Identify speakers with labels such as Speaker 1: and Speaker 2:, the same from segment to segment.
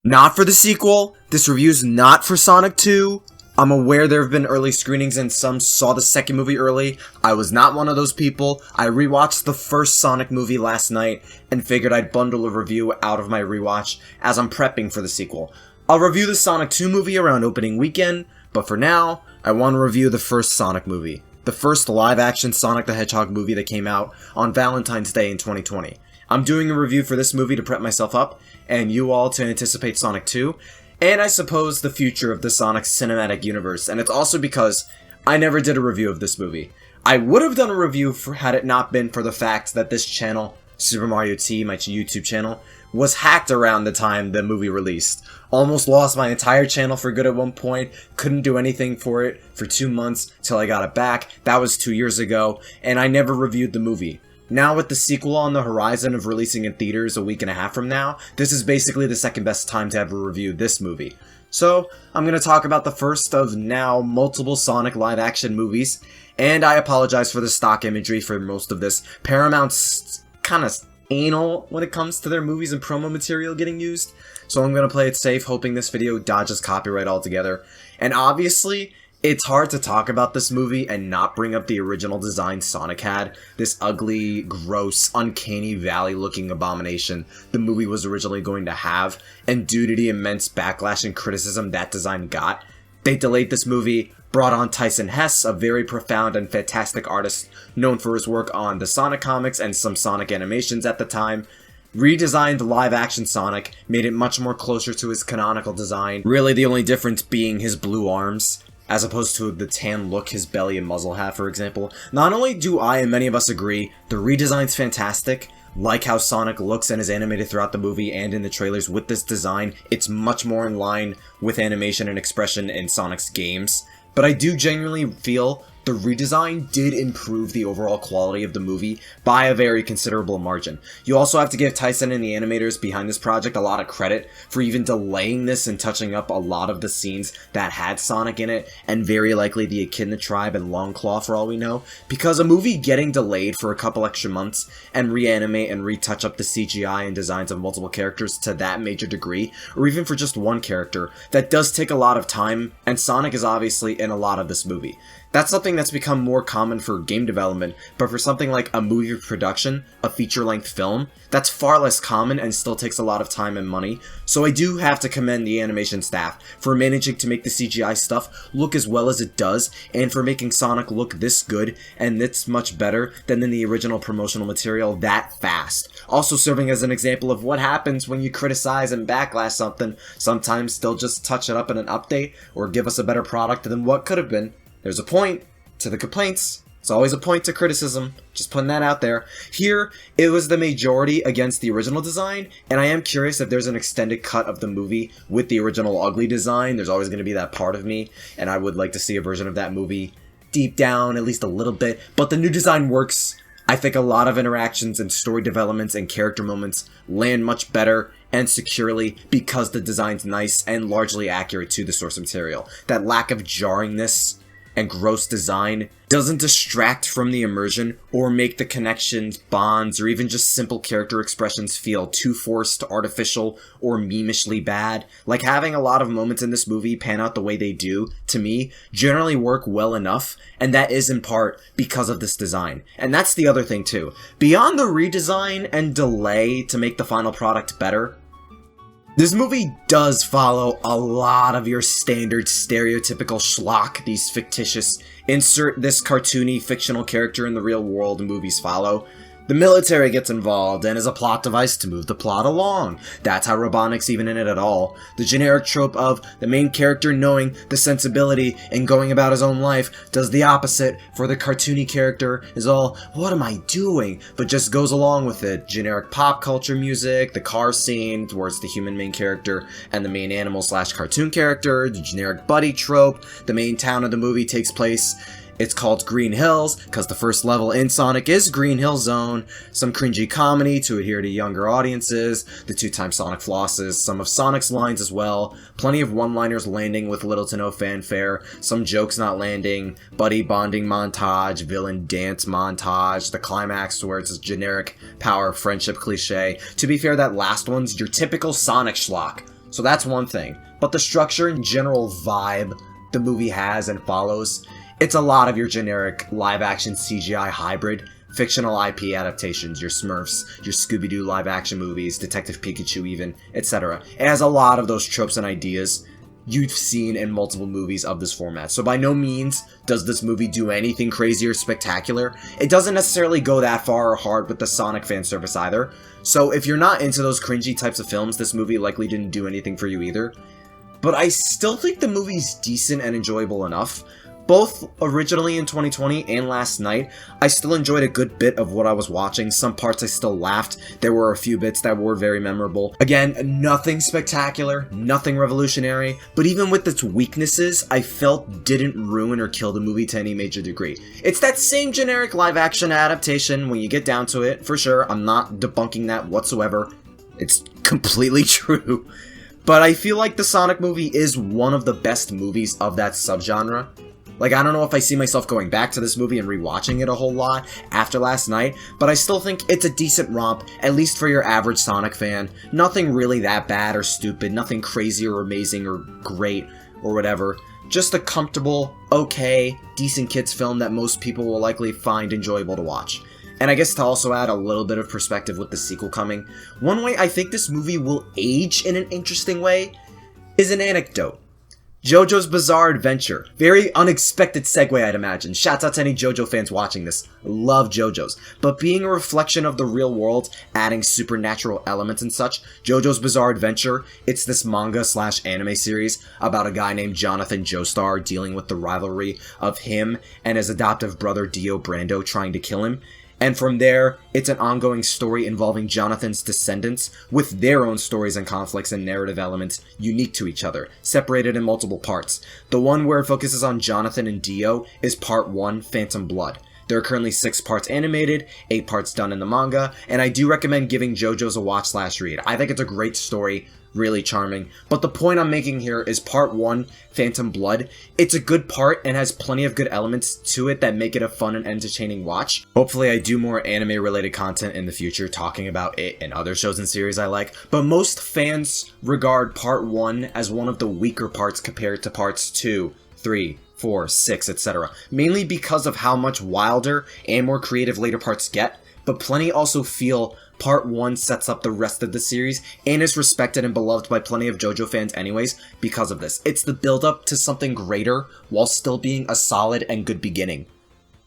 Speaker 1: Not for the sequel. This review's not for Sonic 2. I'm aware there have been early screenings and some saw the second movie early. I was not one of those people. I rewatched the first Sonic movie last night and figured I'd bundle a review out of my rewatch as I'm prepping for the sequel. I'll review the Sonic 2 movie around opening weekend, but for now, I want to review the first Sonic movie. The first live-action Sonic the Hedgehog movie that came out on Valentine's Day in 2020. I'm doing a review for this movie to prep myself up, and you all to anticipate Sonic 2, and I suppose the future of the Sonic cinematic universe, and it's also because I never did a review of this movie. I would have done a review had it not been for the fact that this channel, SuperMarioT, my YouTube channel, was hacked around the time the movie released. Almost lost my entire channel for good at one point, couldn't do anything for it for 2 months till I got it back. That was 2 years ago, and I never reviewed the movie. Now with the sequel on the horizon of releasing in theaters a week and a half from now, this is basically the second best time to ever review this movie. So, I'm going to talk about the first of now multiple Sonic live-action movies, and I apologize for the stock imagery for most of this. Paramount's kind of anal when it comes to their movies and promo material getting used, so I'm going to play it safe, hoping this video dodges copyright altogether. And obviously, it's hard to talk about this movie and not bring up the original design Sonic had, this ugly, gross, uncanny valley-looking abomination the movie was originally going to have, and due to the immense backlash and criticism that design got, they delayed this movie, brought on Tyson Hesse, a very profound and fantastic artist known for his work on the Sonic comics and some Sonic animations at the time, redesigned live-action Sonic, made it much more closer to his canonical design, really the only difference being his blue arms, as opposed to the tan look his belly and muzzle have, for example. Not only do I and many of us agree, the redesign's fantastic, like how Sonic looks and is animated throughout the movie and in the trailers with this design, it's much more in line with animation and expression in Sonic's games, but I do genuinely feel the redesign did improve the overall quality of the movie by a very considerable margin. You also have to give Tyson and the animators behind this project a lot of credit for even delaying this and touching up a lot of the scenes that had Sonic in it, and very likely the Echidna Tribe and Longclaw for all we know, because a movie getting delayed for a couple extra months and reanimate and retouch up the CGI and designs of multiple characters to that major degree, or even for just one character, that does take a lot of time, and Sonic is obviously in a lot of this movie. That's something that's become more common for game development, but for something like a movie production, a feature-length film, that's far less common and still takes a lot of time and money, so I do have to commend the animation staff for managing to make the CGI stuff look as well as it does, and for making Sonic look this good and this much better than in the original promotional material that fast. Also serving as an example of what happens when you criticize and backlash something, sometimes they'll just touch it up in an update or give us a better product than what could have been. There's a point to the complaints. It's always a point to criticism. Just putting that out there. Here, it was the majority against the original design, and I am curious if there's an extended cut of the movie with the original ugly design. There's always going to be that part of me, and I would like to see a version of that movie deep down, at least a little bit. But the new design works. I think a lot of interactions and story developments and character moments land much better and securely because the design's nice and largely accurate to the source material. That lack of jarringness and gross design doesn't distract from the immersion or make the connections, bonds, or even just simple character expressions feel too forced, artificial, or memishly bad. Like having a lot of moments in this movie pan out the way they do, to me, generally work well enough, and that is in part because of this design. And that's the other thing too. Beyond the redesign and delay to make the final product better, this movie does follow a lot of your standard stereotypical schlock these fictitious, insert this cartoony fictional character in the real world movies follow. The military gets involved and is a plot device to move the plot along. That's how Robotnik's even in it at all. The generic trope of the main character knowing the sensibility and going about his own life does the opposite for the cartoony character is all, what am I doing? But just goes along with it. Generic pop culture music, the car scene towards the human main character and the main animal slash cartoon character, the generic buddy trope, the main town of the movie takes place. It's called Green Hills, because the first level in Sonic is Green Hill Zone, some cringy comedy to adhere to younger audiences, the 2-time Sonic flosses, some of Sonic's lines as well, plenty of one-liners landing with little to no fanfare, some jokes not landing, buddy bonding montage, villain dance montage, the climax where it's a generic power friendship cliche. To be fair, that last one's your typical Sonic schlock. So that's one thing. But the structure and general vibe the movie has and follows, it's a lot of your generic live-action CGI hybrid, fictional IP adaptations, your Smurfs, your Scooby-Doo live-action movies, Detective Pikachu even, etc. It has a lot of those tropes and ideas you've seen in multiple movies of this format. So by no means does this movie do anything crazy or spectacular. It doesn't necessarily go that far or hard with the Sonic fan service either. So if you're not into those cringy types of films, this movie likely didn't do anything for you either. But I still think the movie's decent and enjoyable enough. Both originally in 2020 and last night, I still enjoyed a good bit of what I was watching. Some parts I still laughed. There were a few bits that were very memorable. Again, nothing spectacular, nothing revolutionary, but even with its weaknesses, I felt didn't ruin or kill the movie to any major degree. It's that same generic live-action adaptation when you get down to it, for sure. I'm not debunking that whatsoever. It's completely true. But I feel like the Sonic movie is one of the best movies of that subgenre. Like, I don't know if I see myself going back to this movie and rewatching it a whole lot after last night, but I still think it's a decent romp, at least for your average Sonic fan. Nothing really that bad or stupid, nothing crazy or amazing or great or whatever. Just a comfortable, okay, decent kids film that most people will likely find enjoyable to watch. And I guess to also add a little bit of perspective with the sequel coming, one way I think this movie will age in an interesting way is an anecdote. JoJo's Bizarre Adventure. Very unexpected segue, I'd imagine. Shouts out to any JoJo fans watching this. Love JoJo's. But being a reflection of the real world, adding supernatural elements and such, JoJo's Bizarre Adventure, it's this manga/anime series about a guy named Jonathan Joestar dealing with the rivalry of him and his adoptive brother Dio Brando trying to kill him. And from there, it's an ongoing story involving Jonathan's descendants with their own stories and conflicts and narrative elements unique to each other, separated in multiple parts. The one where it focuses on Jonathan and Dio is Part 1, Phantom Blood. There are currently 6 parts animated, 8 parts done in the manga, and I do recommend giving JoJo's a watch/read. I think it's a great story, really charming. But the point I'm making here is Part 1, Phantom Blood. It's a good part and has plenty of good elements to it that make it a fun and entertaining watch. Hopefully I do more anime-related content in the future talking about it and other shows and series I like, but most fans regard Part 1 as one of the weaker parts compared to Parts 2, 3, 4, 6, etc. Mainly because of how much wilder and more creative later parts get, but plenty also feel Part 1 sets up the rest of the series and is respected and beloved by plenty of JoJo fans anyways because of this. It's the build-up to something greater while still being a solid and good beginning.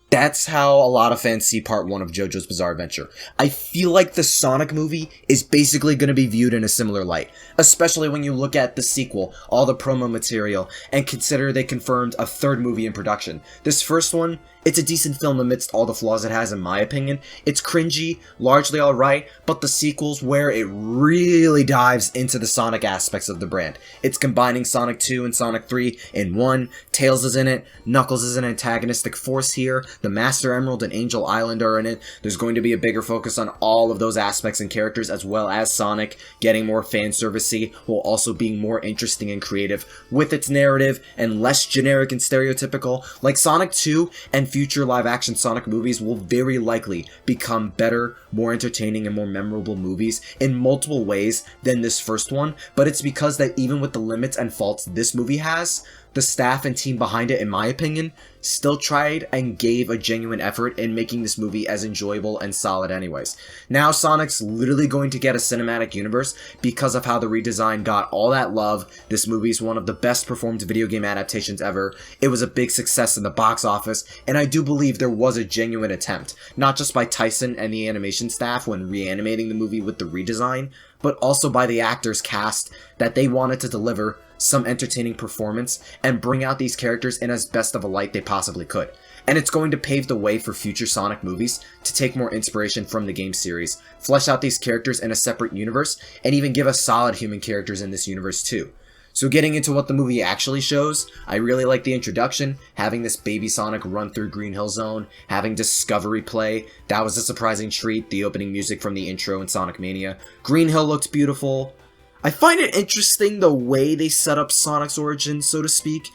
Speaker 1: That's how a lot of fans see Part 1 of JoJo's Bizarre Adventure. I feel like the Sonic movie is basically going to be viewed in a similar light, especially when you look at the sequel, all the promo material, and consider they confirmed a 3rd movie in production. This first one, it's a decent film amidst all the flaws it has in my opinion. It's cringy, largely alright, but the sequel's where it really dives into the Sonic aspects of the brand. It's combining Sonic 2 and Sonic 3 in one, Tails is in it, Knuckles is an antagonistic force here, the Master Emerald and Angel Island are in it. There's going to be a bigger focus on all of those aspects and characters, as well as Sonic getting more fan servicey while also being more interesting and creative with its narrative and less generic and stereotypical. Like Sonic 2 and future live-action Sonic movies will very likely become better, more entertaining, and more memorable movies in multiple ways than this first one, but it's because that even with the limits and faults this movie has, the staff and team behind it, in my opinion, still tried and gave a genuine effort in making this movie as enjoyable and solid anyways. Now Sonic's literally going to get a cinematic universe because of how the redesign got all that love. This movie's one of the best performed video game adaptations ever. It was a big success in the box office, and I do believe there was a genuine attempt, not just by Tyson and the animation staff when reanimating the movie with the redesign, but also by the actors cast that they wanted to deliver some entertaining performance and bring out these characters in as best of a light they possibly could. And it's going to pave the way for future Sonic movies to take more inspiration from the game series, flesh out these characters in a separate universe, and even give us solid human characters in this universe too. So getting into what the movie actually shows, I really like the introduction, having this baby Sonic run through Green Hill Zone, having Discovery play, that was a surprising treat, the opening music from the intro in Sonic Mania. Green Hill looked beautiful. I find it interesting the way they set up Sonic's origin, so to speak.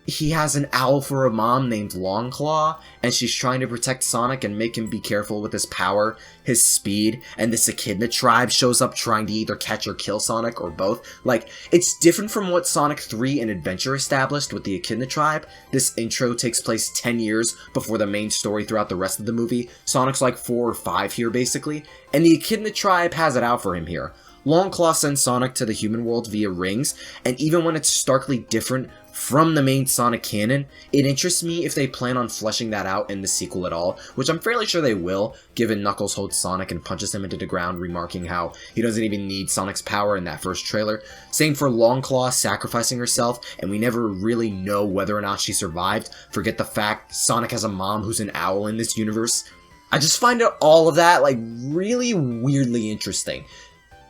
Speaker 1: he has an owl for a mom named Longclaw, and she's trying to protect Sonic and make him be careful with his power, his speed, and this Echidna tribe shows up trying to either catch or kill Sonic, or both. Like, it's different from what Sonic 3 and Adventure established with the Echidna tribe. This intro takes place 10 years before the main story throughout the rest of the movie. Sonic's like 4 or 5 here, basically, and the Echidna tribe has it out for him here. Longclaw sends Sonic to the human world via rings, and even when it's starkly different from the main Sonic canon, it interests me if they plan on fleshing that out in the sequel at all, which I'm fairly sure they will, given Knuckles holds Sonic and punches him into the ground, remarking how he doesn't even need Sonic's power in that first trailer. Same for Longclaw sacrificing herself, and we never really know whether or not she survived. Forget the fact Sonic has a mom who's an owl in this universe. I just find all of that, like, really weirdly interesting.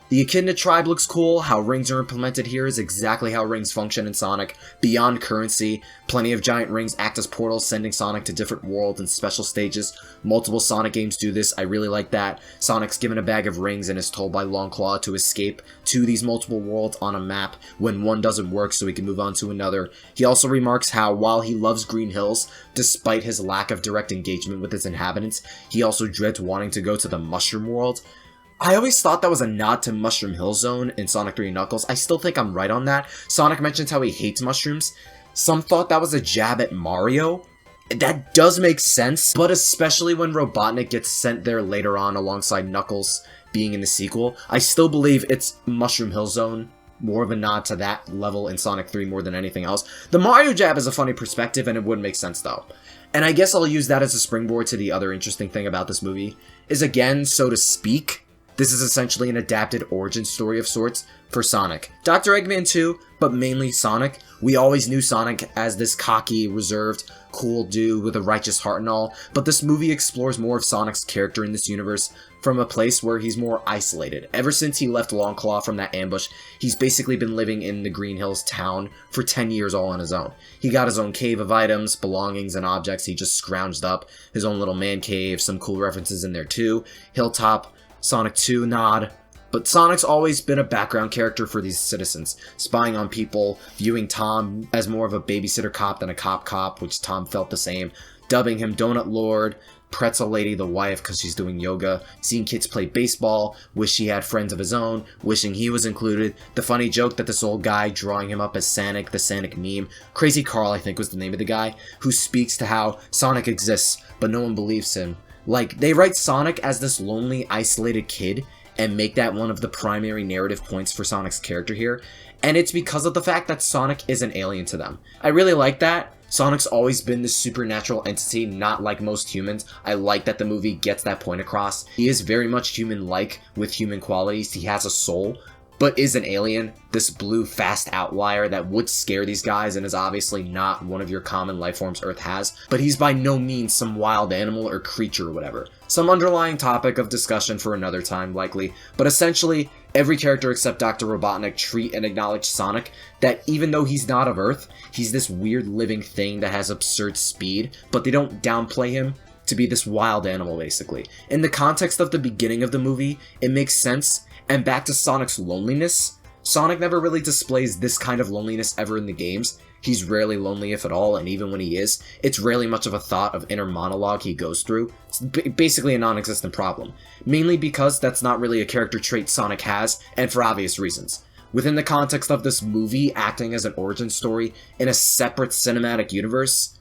Speaker 1: The Echidna tribe looks cool. How rings are implemented here is exactly how rings function in Sonic. Beyond currency, plenty of giant rings act as portals, sending Sonic to different worlds and special stages. Multiple Sonic games do this, I really like that. Sonic's given a bag of rings and is told by Longclaw to escape to these multiple worlds on a map when one doesn't work so he can move on to another. He also remarks how while he loves Green Hills, despite his lack of direct engagement with its inhabitants, he also dreads wanting to go to the Mushroom World. I always thought that was a nod to Mushroom Hill Zone in Sonic 3 Knuckles. I still think I'm right on that. Sonic mentions how he hates mushrooms. Some thought that was a jab at Mario. That does make sense, but especially when Robotnik gets sent there later on alongside Knuckles being in the sequel, I still believe it's Mushroom Hill Zone. More of a nod to that level in Sonic 3 more than anything else. The Mario jab is a funny perspective, and it would make sense though. And I guess I'll use that as a springboard to the other interesting thing about this movie, is again, so to speak, this is essentially an adapted origin story of sorts for Sonic. Dr. Eggman too, but mainly Sonic. We always knew Sonic as this cocky, reserved, cool dude with a righteous heart and all, but this movie explores more of Sonic's character in this universe from a place where he's more isolated. Ever since he left Longclaw from that ambush, he's basically been living in the Green Hills town for 10 years all on his own. He got his own cave of items, belongings, and objects he just scrounged up, his own little man cave, some cool references in there too, Hilltop, Sonic 2 nod, but Sonic's always been a background character for these citizens, spying on people, viewing Tom as more of a babysitter cop than a cop, which Tom felt the same, dubbing him Donut Lord, Pretzel Lady the wife because she's doing yoga, seeing kids play baseball, wish he had friends of his own, wishing he was included, the funny joke that this old guy drawing him up as Sonic, the Sonic meme, Crazy Carl I think was the name of the guy, who speaks to how Sonic exists, but no one believes him. Like, they write Sonic as this lonely, isolated kid, and make that one of the primary narrative points for Sonic's character here, and it's because of the fact that Sonic is an alien to them. I really like that. Sonic's always been this supernatural entity, not like most humans. I like that the movie gets that point across. He is very much human-like, with human qualities. He has a soul, but is an alien, this blue fast outlier that would scare these guys and is obviously not one of your common life forms Earth has, but he's by no means some wild animal or creature or whatever. Some underlying topic of discussion for another time, likely, but essentially, every character except Dr. Robotnik treat and acknowledge Sonic, that even though he's not of Earth, he's this weird living thing that has absurd speed, but they don't downplay him to be this wild animal, basically. In the context of the beginning of the movie, it makes sense. And back to Sonic's loneliness, Sonic never really displays this kind of loneliness ever in the games. He's rarely lonely if at all, and even when he is, it's rarely much of a thought of inner monologue he goes through. It's basically a non-existent problem. Mainly because that's not really a character trait Sonic has, and for obvious reasons. Within the context of this movie acting as an origin story in a separate cinematic universe,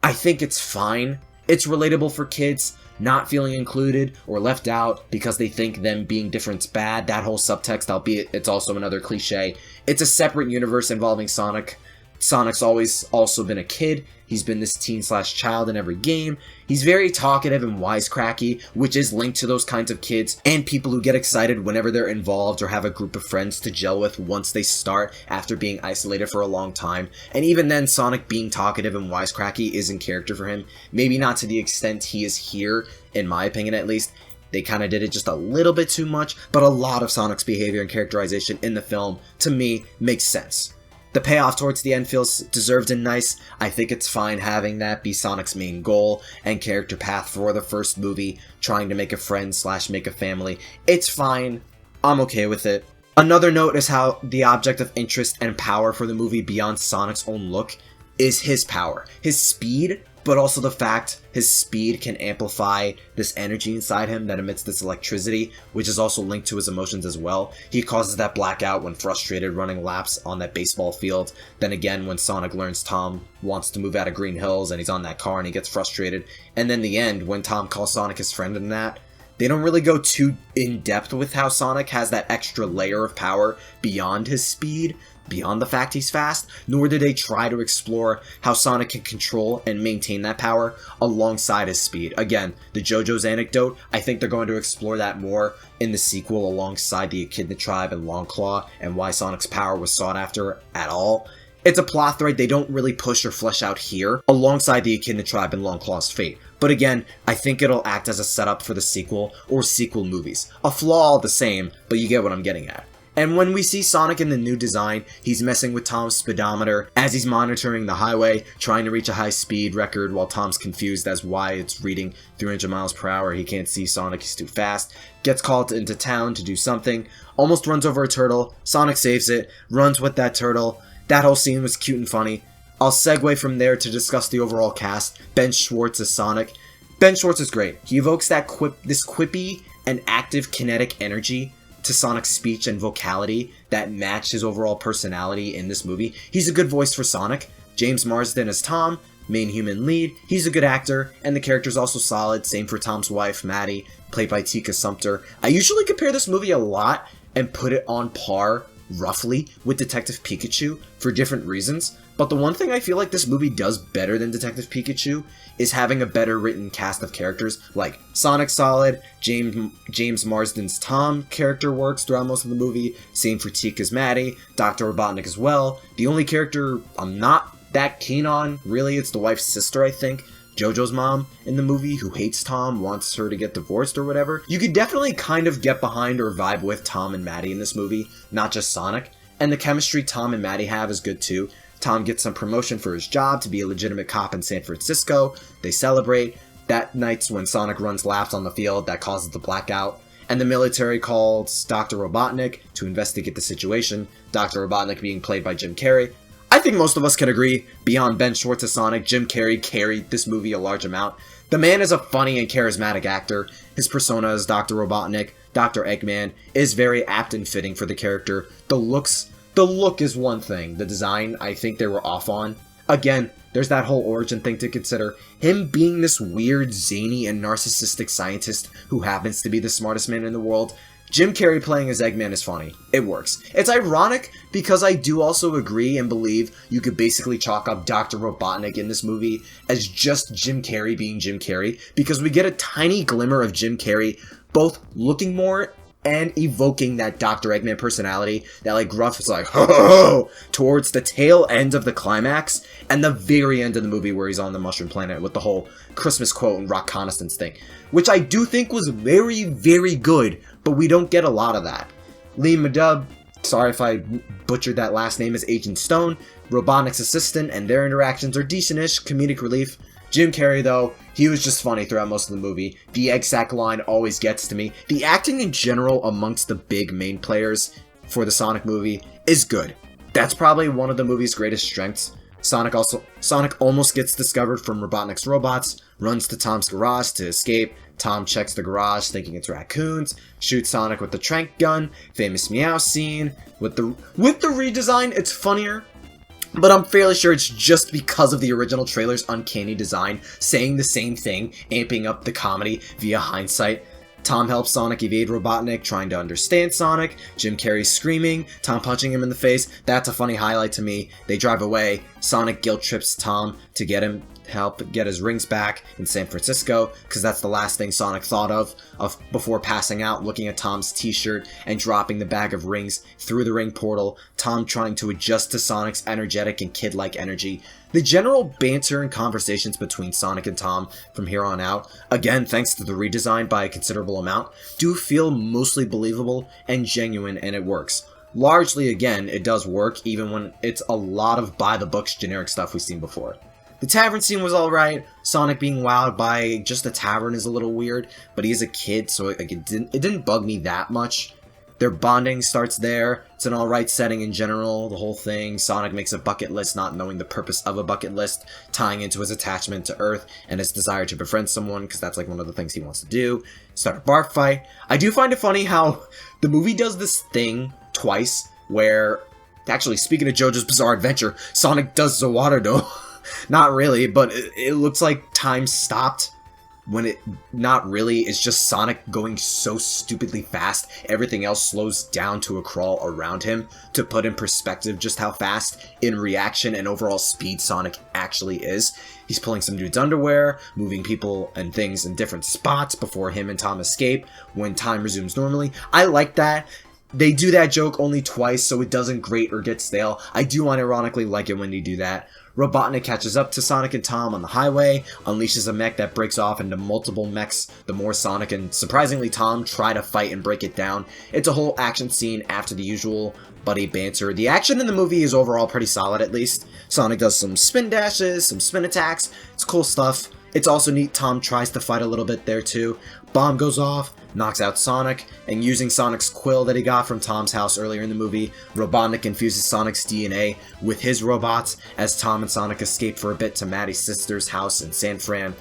Speaker 1: I think it's fine. It's relatable for kids, not feeling included or left out because they think them being different's bad, that whole subtext, albeit it's also another cliche. It's a separate universe involving Sonic. Sonic's always also been a kid. He's been this teen/child in every game. He's very talkative and wisecracky, which is linked to those kinds of kids and people who get excited whenever they're involved or have a group of friends to gel with once they start after being isolated for a long time. And even then, Sonic being talkative and wisecracky is in character for him. Maybe not to the extent he is here, in my opinion at least. They kind of did it just a little bit too much, but a lot of Sonic's behavior and characterization in the film, to me, makes sense. The payoff towards the end feels deserved and nice. I think it's fine having that be Sonic's main goal and character path for the first movie, trying to make a friend/make a family. It's fine. I'm okay with it. Another note is how the object of interest and power for the movie beyond Sonic's own look is his power. His speed, but also the fact his speed can amplify this energy inside him that emits this electricity, which is also linked to his emotions as well. He causes that blackout when frustrated running laps on that baseball field. Then again, when Sonic learns Tom wants to move out of Green Hills and he's on that car and he gets frustrated. And then the end, when Tom calls Sonic his friend in that. They don't really go too in-depth with how Sonic has that extra layer of power beyond his speed, beyond the fact he's fast, nor do they try to explore how Sonic can control and maintain that power alongside his speed. Again, the JoJo's anecdote, I think they're going to explore that more in the sequel alongside the Echidna Tribe and Longclaw and why Sonic's power was sought after at all. It's a plot thread they don't really push or flesh out here, alongside the Echidna Tribe and Longclaw's fate. But again, I think it'll act as a setup for the sequel or sequel movies. A flaw all the same, but you get what I'm getting at. And when we see Sonic in the new design, he's messing with Tom's speedometer as he's monitoring the highway, trying to reach a high speed record while Tom's confused as why it's reading 300 miles per hour. He can't see Sonic, he's too fast. Gets called into town to do something, almost runs over a turtle, Sonic saves it, runs with that turtle. That whole scene was cute and funny. I'll segue from there to discuss the overall cast. Ben Schwartz as Sonic. Ben Schwartz is great. He evokes that this quippy and active kinetic energy to Sonic's speech and vocality that match his overall personality in this movie. He's a good voice for Sonic. James Marsden as Tom, main human lead. He's a good actor, and the character's also solid. Same for Tom's wife, Maddie, played by Tika Sumpter. I usually compare this movie a lot and put it on par, roughly, with Detective Pikachu for different reasons. But the one thing I feel like this movie does better than Detective Pikachu is having a better written cast of characters. Like, Sonic's solid, James Marsden's Tom character works throughout most of the movie, same for Tika's Maddie, Dr. Robotnik as well. The only character I'm not that keen on, really, it's the wife's sister, I think, JoJo's mom in the movie, who hates Tom, wants her to get divorced or whatever. You could definitely kind of get behind or vibe with Tom and Maddie in this movie, not just Sonic. And the chemistry Tom and Maddie have is good too. Tom gets some promotion for his job to be a legitimate cop in San Francisco. They celebrate. That night's when Sonic runs laps on the field that causes the blackout. And the military calls Dr. Robotnik to investigate the situation, Dr. Robotnik being played by Jim Carrey. I think most of us can agree, beyond Ben Schwartz as Sonic, Jim Carrey carried this movie a large amount. The man is a funny and charismatic actor. His persona as Dr. Robotnik, Dr. Eggman, is very apt and fitting for the character. The look is one thing. The design, I think they were off on. Again, there's that whole origin thing to consider. Him being this weird, zany, and narcissistic scientist who happens to be the smartest man in the world, Jim Carrey playing as Eggman is funny. It works. It's ironic because I do also agree and believe you could basically chalk up Dr. Robotnik in this movie as just Jim Carrey being Jim Carrey, because we get a tiny glimmer of Jim Carrey both looking more and evoking that Dr. Eggman personality, that like gruff is like, ho ho ho, towards the tail end of the climax and the very end of the movie where he's on the Mushroom Planet with the whole Christmas quote and reconnaissance thing, which I do think was very, very good, but we don't get a lot of that. Lee Madub, sorry if I butchered that last name, is Agent Stone, Robotnik's assistant, and their interactions are decent-ish comedic relief. Jim Carrey, though, he was just funny throughout most of the movie. The egg sack line always gets to me. The acting in general amongst the big main players for the Sonic movie is good. That's probably one of the movie's greatest strengths. Sonic almost gets discovered from Robotnik's robots, runs to Tom's garage to escape. Tom checks the garage thinking it's raccoons, shoots Sonic with the trank gun, famous meow scene. With the redesign, it's funnier, but I'm fairly sure it's just because of the original trailer's uncanny design, saying the same thing, amping up the comedy via hindsight. Tom helps Sonic evade Robotnik, trying to understand Sonic. Jim Carrey screaming, Tom punching him in the face. That's a funny highlight to me. They drive away. Sonic guilt trips Tom to help get his rings back in San Francisco, because that's the last thing Sonic thought of before passing out, looking at Tom's t-shirt and dropping the bag of rings through the ring portal. Tom trying to adjust to Sonic's energetic and kid-like energy. The general banter and conversations between Sonic and Tom from here on out, again thanks to the redesign by a considerable amount, do feel mostly believable and genuine, and it works. Largely, again, it does work, even when it's a lot of by-the-books generic stuff we've seen before. The tavern scene was alright. Sonic being wowed by just a tavern is a little weird, but he's a kid, so it didn't bug me that much. Their bonding starts there. It's an alright setting in general, the whole thing. Sonic makes a bucket list not knowing the purpose of a bucket list, tying into his attachment to Earth and his desire to befriend someone, because that's like one of the things he wants to do. Start a barf fight. I do find it funny how the movie does this thing twice, where, actually, speaking of JoJo's Bizarre Adventure, Sonic does Zawato. Not really, but it looks like time stopped. When it, not really, it's just Sonic going so stupidly fast, everything else slows down to a crawl around him, to put in perspective just how fast, in reaction and overall speed, Sonic actually is. He's pulling some dude's underwear, moving people and things in different spots before him and Tom escape, when time resumes normally. I like that. They do that joke only twice, so it doesn't grate or get stale. I do unironically like it when they do that. Robotnik catches up to Sonic and Tom on the highway, unleashes a mech that breaks off into multiple mechs the more Sonic and, surprisingly, Tom try to fight and break it down. It's a whole action scene after the usual buddy banter. The action in the movie is overall pretty solid, at least. Sonic does some spin dashes, some spin attacks. It's cool stuff. It's also neat Tom tries to fight a little bit there too. Bomb goes off, knocks out Sonic, and using Sonic's quill that he got from Tom's house earlier in the movie, Robotnik infuses Sonic's DNA with his robots as Tom and Sonic escape for a bit to Maddie's sister's house in San Fran.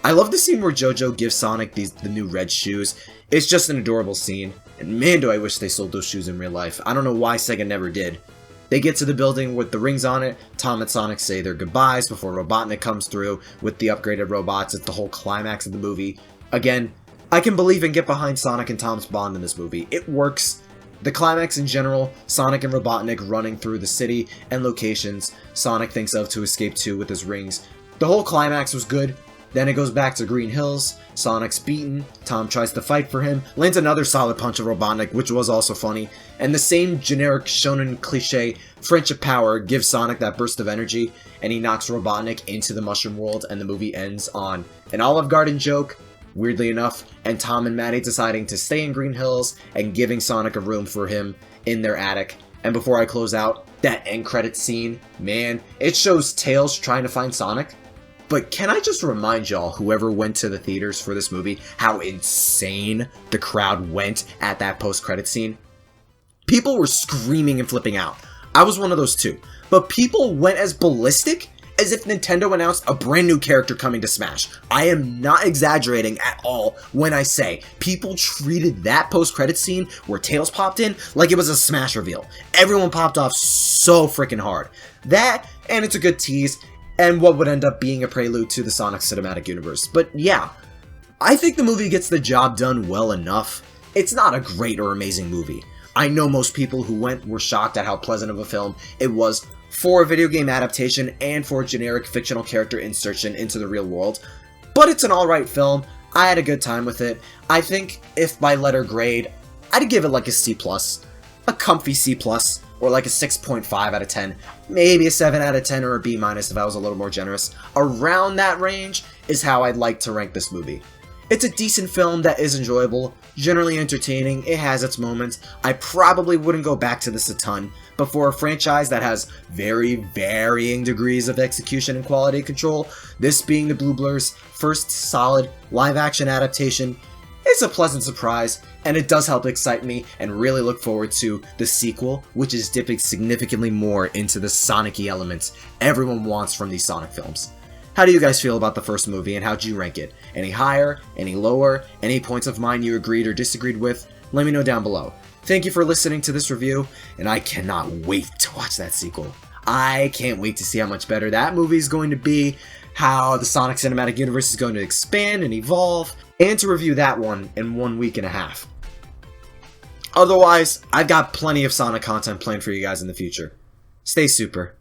Speaker 1: I love the scene where JoJo gives Sonic the new red shoes. It's just an adorable scene, and man do I wish they sold those shoes in real life. I don't know why Sega never did. They get to the building with the rings on it. Tom and Sonic say their goodbyes before Robotnik comes through with the upgraded robots. It's the whole climax of the movie. Again, I can believe and get behind Sonic and Tom's bond in this movie. It works. The climax in general, Sonic and Robotnik running through the city and locations Sonic thinks of to escape to with his rings. The whole climax was good. Then it goes back to Green Hills. Sonic's beaten. Tom tries to fight for him. Lands another solid punch of Robotnik, which was also funny. And the same generic shonen cliche, friendship power, gives Sonic that burst of energy, and he knocks Robotnik into the mushroom world, and the movie ends on an Olive Garden joke, weirdly enough, and Tom and Maddie deciding to stay in Green Hills and giving Sonic a room for him in their attic. And before I close out, that end credits scene, man, it shows Tails trying to find Sonic. But can I just remind y'all, whoever went to the theaters for this movie, how insane the crowd went at that post-credit scene? People were screaming and flipping out. I was one of those too. But people went as ballistic as if Nintendo announced a brand new character coming to Smash. I am not exaggerating at all when I say people treated that post-credit scene where Tails popped in like it was a Smash reveal. Everyone popped off so freaking hard. That, and it's a good tease, and what would end up being a prelude to the Sonic Cinematic Universe. But yeah, I think the movie gets the job done well enough. It's not a great or amazing movie. I know most people who went were shocked at how pleasant of a film it was for a video game adaptation and for a generic fictional character insertion into the real world. But it's an alright film. I had a good time with it. I think if by letter grade, I'd give it like a C+, a comfy C+, or like a 6.5 out of 10, maybe a 7 out of 10 or a B- if I was a little more generous. Around that range is how I'd like to rank this movie. It's a decent film that is enjoyable, generally entertaining, it has its moments. I probably wouldn't go back to this a ton, but for a franchise that has very varying degrees of execution and quality control, this being the Blue Blur's first solid live-action adaptation, it's a pleasant surprise, and it does help excite me and really look forward to the sequel, which is dipping significantly more into the Sonic-y elements everyone wants from these Sonic films. How do you guys feel about the first movie, and how'd you rank it? Any higher? Any lower? Any points of mine you agreed or disagreed with? Let me know down below. Thank you for listening to this review, and I cannot wait to watch that sequel. I can't wait to see how much better that movie is going to be, how the Sonic Cinematic Universe is going to expand and evolve, and to review that one in 1 week and a half. Otherwise, I've got plenty of Sonic content planned for you guys in the future. Stay super.